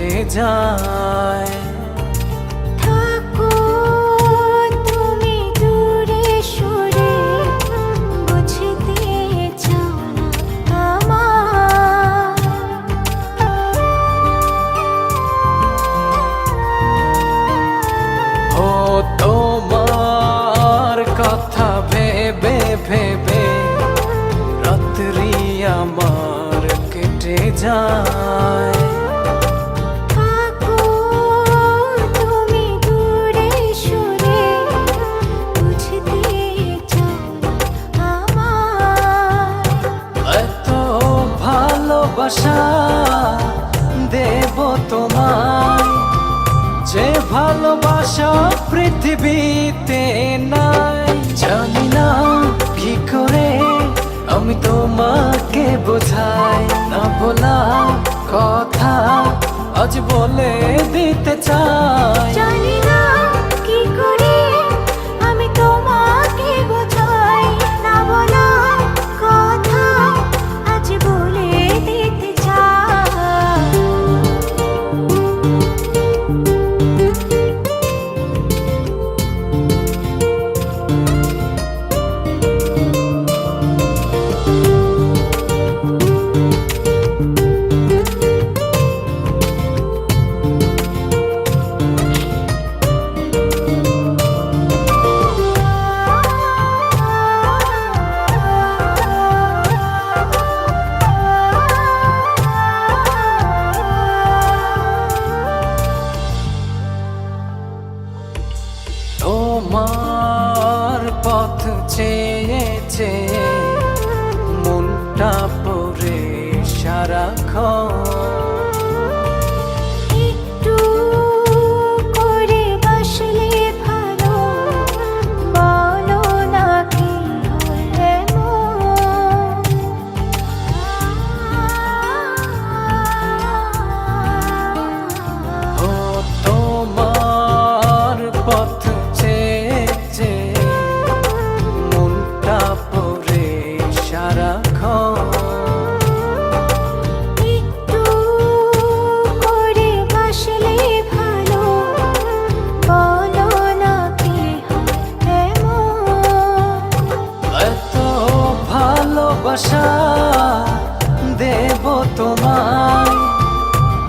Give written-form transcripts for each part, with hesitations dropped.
কেটে যায়। থাকো তুমি দূরে সরে, বুঝতে চাও না আমার। ও তোমার কথা ভেবে ভেবে রাত্রি আমার কেটে যায়। থাকো তুমি দূরে সরে, বুঝতে চাও না আমার। এত ভালোবাসা দেব তোমায়, যে ভালোবাসা পৃথিবীতে নাই। জানি না কি করে আমি তোমাকে বোঝাই, না বলা কথা আজ বলে দিতে চাই। জানি না কি করে আমি তোমাকে বোঝাই, না বলা কথা আজ বলে দিতে চাই। তোমার পথ চেয়ে চেয়ে মনটা পড়ে সারাক্ষণ। একটু করে বাসলে ভালো, বলো না কি হলে ও তোমার পথ চেয়ে চেয়ে মনটা পড়ে সারাক্ষণ। একটু করে বাসলে ভালো, বলো না কি হয় এমন। এত ভালোবাসা দেব তোমায়,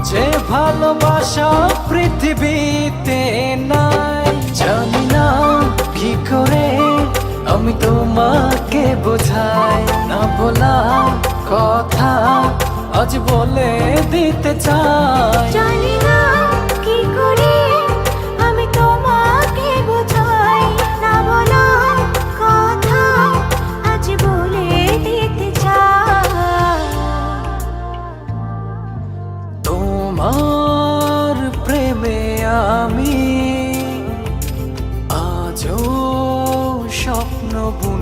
যে ভালোবাসা পৃথিবীতে নাই। জানি না কি করে আমি তোমাকে বোঝাই, না বলা কথা আজ বলে দিতে চাই। জানি না কি করে আমি তোমাকে বোঝাই, না বলা কথা আজ বলে দিতে চাই। তোমার প্রেমে আমি আজও স্বপ্ন বুনি।